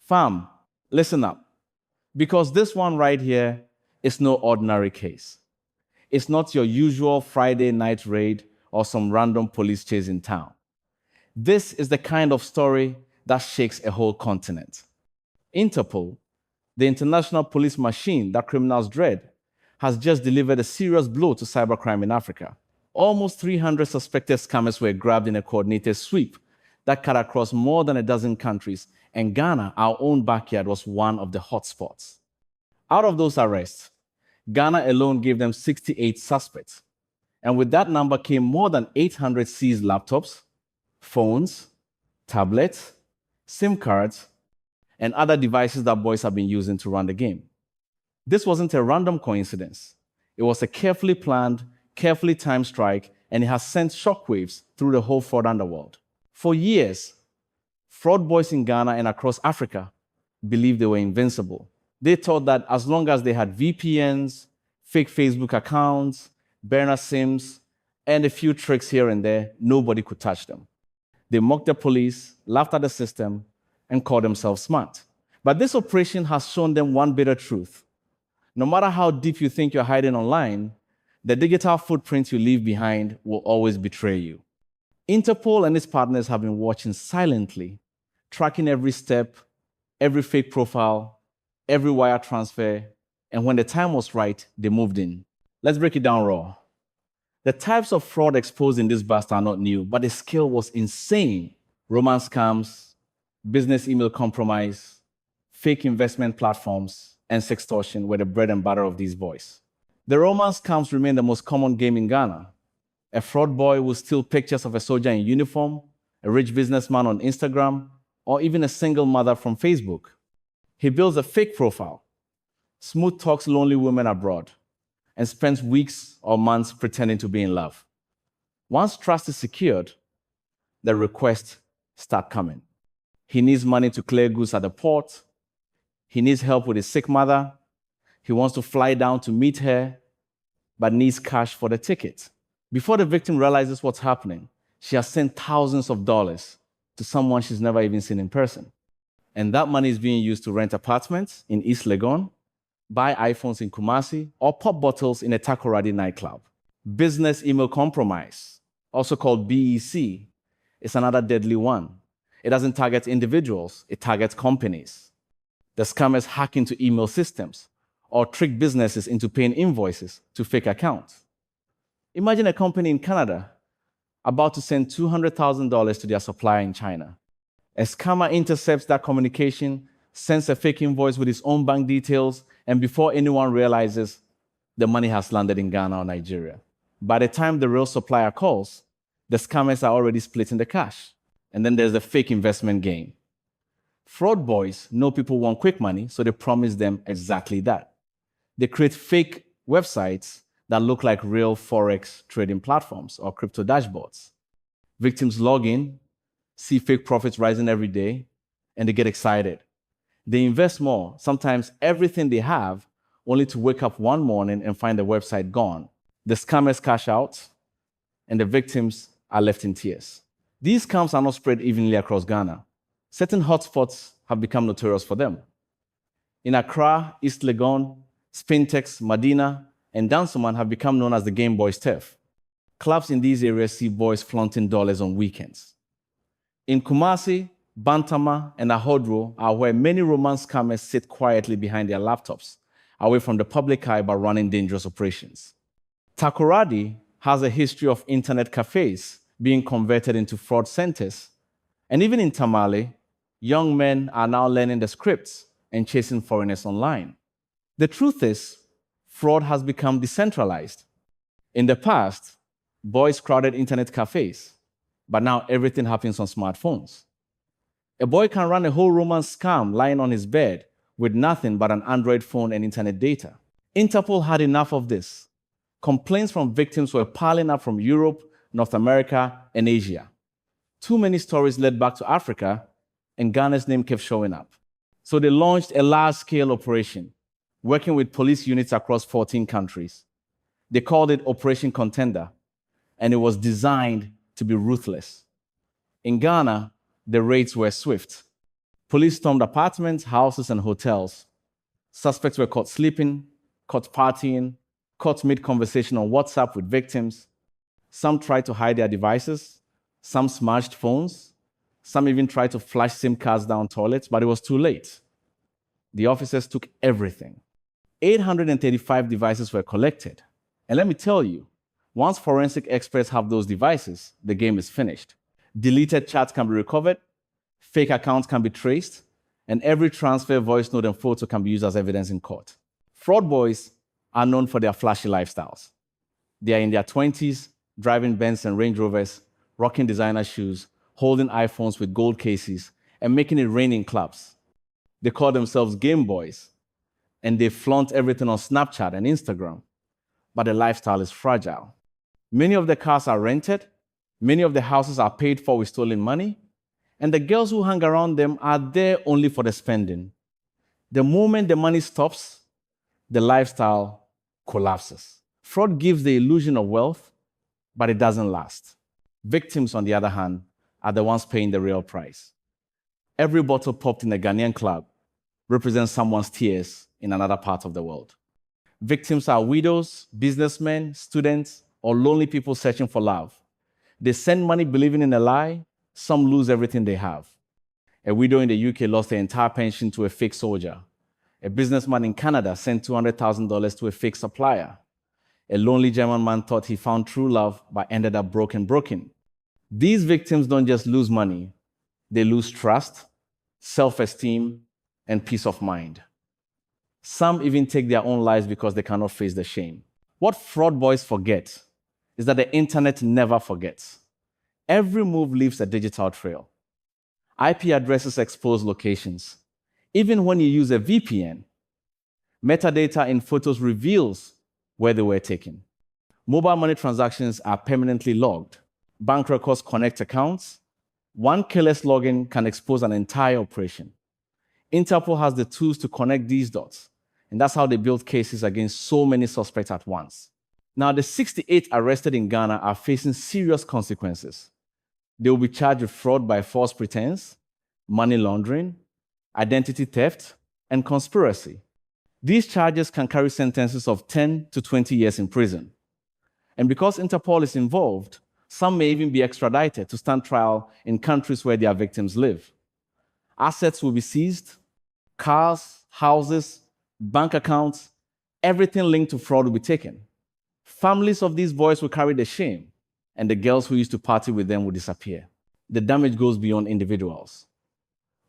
Fam, listen up, because this one right here is no ordinary case. It's not your usual Friday night raid or some random police chase in town. This is the kind of story that shakes a whole continent. Interpol, the international police machine that criminals dread, has just delivered a serious blow to cybercrime in Africa. Almost 300 suspected scammers were grabbed in a coordinated sweep that cut across more than a dozen countries, and Ghana, our own backyard, was one of the hotspots. Out of those arrests, Ghana alone gave them 68 suspects. And with that number came more than 800 seized laptops, phones, tablets, SIM cards, and other devices that boys have been using to run the game. This wasn't a random coincidence. It was a carefully planned, carefully timed strike, and it has sent shockwaves through the whole fraud underworld. For years, fraud boys in Ghana and across Africa believed they were invincible. They thought that as long as they had VPNs, fake Facebook accounts, burner SIMs, and a few tricks here and there, nobody could touch them. They mocked the police, laughed at the system, and called themselves smart. But this operation has shown them one bitter truth. No matter how deep you think you're hiding online, the digital footprint you leave behind will always betray you. Interpol and its partners have been watching silently, tracking every step, every fake profile, every wire transfer, and when the time was right, they moved in. Let's break it down raw. The types of fraud exposed in this bust are not new, but the scale was insane. Romance scams, business email compromise, fake investment platforms, and sextortion were the bread and butter of these boys. The romance scams remain the most common game in Ghana. A fraud boy will steal pictures of a soldier in uniform, a rich businessman on Instagram, or even a single mother from Facebook. He builds a fake profile, smooth talks lonely women abroad, and spends weeks or months pretending to be in love. Once trust is secured, the requests start coming. He needs money to clear goods at the port. He needs help with his sick mother. He wants to fly down to meet her, but needs cash for the ticket. Before the victim realizes what's happening, she has sent thousands of dollars to someone she's never even seen in person. And that money is being used to rent apartments in East Legon, buy iPhones in Kumasi, or pop bottles in a Takoradi nightclub. Business email compromise, also called BEC, is another deadly one. It doesn't target individuals, it targets companies. The scammers hack into email systems or trick businesses into paying invoices to fake accounts. Imagine a company in Canada about to send $200,000 to their supplier in China. A scammer intercepts that communication, sends a fake invoice with his own bank details, and before anyone realizes, the money has landed in Ghana or Nigeria. By the time the real supplier calls, the scammers are already splitting the cash. And then there's the fake investment game. Fraud boys know people want quick money, so they promise them exactly that. They create fake websites that look like real Forex trading platforms or crypto dashboards. Victims log in, see fake profits rising every day, and they get excited. They invest more, sometimes everything they have, only to wake up one morning and find the website gone. The scammers cash out, and the victims are left in tears. These scams are not spread evenly across Ghana. Certain hotspots have become notorious for them. In Accra, East Legon, Spintex, Medina, and Dansoman have become known as the Game Boys turf. Clubs in these areas see boys flaunting dollars on weekends. In Kumasi, Bantama, and Ahodro are where many romance scammers sit quietly behind their laptops, away from the public eye but running dangerous operations. Takoradi has a history of internet cafes being converted into fraud centers. And even in Tamale, young men are now learning the scripts and chasing foreigners online. The truth is, fraud has become decentralized. In the past, boys crowded internet cafes, but now everything happens on smartphones. A boy can run a whole romance scam lying on his bed with nothing but an Android phone and internet data. Interpol had enough of this. Complaints from victims were piling up from Europe, North America, and Asia. Too many stories led back to Africa, and Ghana's name kept showing up. So they launched a large-scale operation, working with police units across 14 countries. They called it Operation Contender, and it was designed to be ruthless. In Ghana, the raids were swift. Police stormed apartments, houses, and hotels. Suspects were caught sleeping, caught partying, caught mid-conversation on WhatsApp with victims. Some tried to hide their devices. Some smashed phones. Some even tried to flash SIM cards down toilets, but it was too late. The officers took everything. 835 devices were collected. And let me tell you, once forensic experts have those devices, the game is finished. Deleted chats can be recovered, fake accounts can be traced, and every transfer, voice note, and photo can be used as evidence in court. Fraud boys are known for their flashy lifestyles. They are in their 20s, driving Benz and Range Rovers, rocking designer shoes, holding iPhones with gold cases, and making it rain in clubs. They call themselves game boys, and they flaunt everything on Snapchat and Instagram. But the lifestyle is fragile. Many of the cars are rented, many of the houses are paid for with stolen money, and the girls who hang around them are there only for the spending. The moment the money stops, the lifestyle collapses. Fraud gives the illusion of wealth, but it doesn't last. Victims, on the other hand, are the ones paying the real price. Every bottle popped in a Ghanaian club represents someone's tears in another part of the world. Victims are widows, businessmen, students, or lonely people searching for love. They send money believing in a lie. Some lose everything they have. A widow in the UK lost her entire pension to a fake soldier. A businessman in Canada sent $200,000 to a fake supplier. A lonely German man thought he found true love but ended up broken. These victims don't just lose money, they lose trust, self-esteem, and peace of mind. Some even take their own lives because they cannot face the shame. What fraud boys forget is that the internet never forgets. Every move leaves a digital trail. IP addresses expose locations. Even when you use a VPN, metadata in photos reveals where they were taken. Mobile money transactions are permanently logged. Bank records connect accounts. One careless login can expose an entire operation. Interpol has the tools to connect these dots, and that's how they build cases against so many suspects at once. Now, the 68 arrested in Ghana are facing serious consequences. They will be charged with fraud by false pretense, money laundering, identity theft, and conspiracy. These charges can carry sentences of 10 to 20 years in prison. And because Interpol is involved, some may even be extradited to stand trial in countries where their victims live. Assets will be seized, cars, houses, bank accounts, everything linked to fraud will be taken. Families of these boys will carry the shame, and the girls who used to party with them will disappear. The damage goes beyond individuals.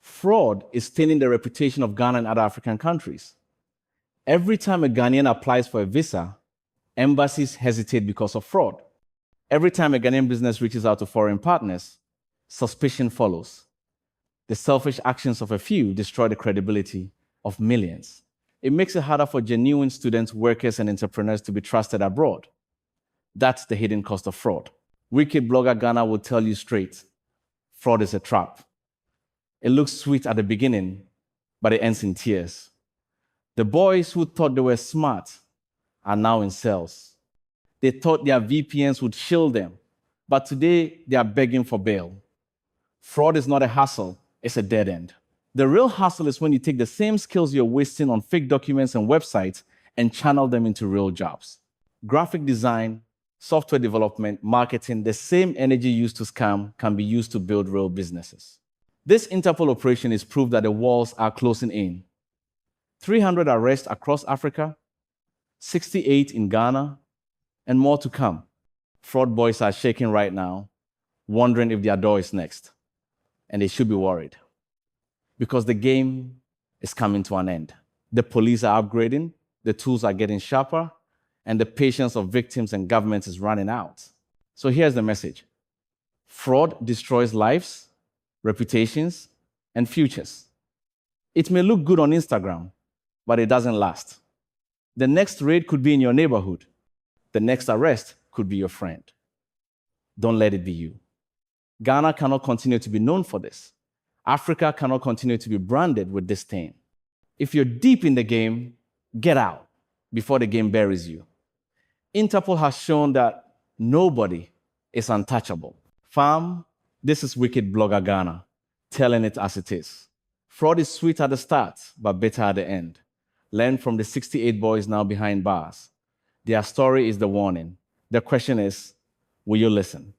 Fraud is staining the reputation of Ghana and other African countries. Every time a Ghanaian applies for a visa, embassies hesitate because of fraud. Every time a Ghanaian business reaches out to foreign partners, suspicion follows. The selfish actions of a few destroy the credibility of millions. It makes it harder for genuine students, workers, and entrepreneurs to be trusted abroad. That's the hidden cost of fraud. Wicked Blogger Ghana will tell you straight, fraud is a trap. It looks sweet at the beginning, but it ends in tears. The boys who thought they were smart are now in cells. They thought their VPNs would shield them, but today they are begging for bail. Fraud is not a hassle, it's a dead end. The real hustle is when you take the same skills you're wasting on fake documents and websites and channel them into real jobs. Graphic design, software development, marketing, the same energy used to scam can be used to build real businesses. This Interpol operation is proof that the walls are closing in. 300 arrests across Africa, 68 in Ghana, and more to come. Fraud boys are shaking right now, wondering if their door is next. And they should be worried, because the game is coming to an end. The police are upgrading, the tools are getting sharper, and the patience of victims and governments is running out. So here's the message. Fraud destroys lives, reputations, and futures. It may look good on Instagram, but it doesn't last. The next raid could be in your neighborhood. The next arrest could be your friend. Don't let it be you. Ghana cannot continue to be known for this. Africa cannot continue to be branded with disdain. If you're deep in the game, get out before the game buries you. Interpol has shown that nobody is untouchable. Fam, this is Wicked Blogger Ghana, telling it as it is. Fraud is sweet at the start, but bitter at the end. Learn from the 68 boys now behind bars. Their story is the warning. The question is, will you listen?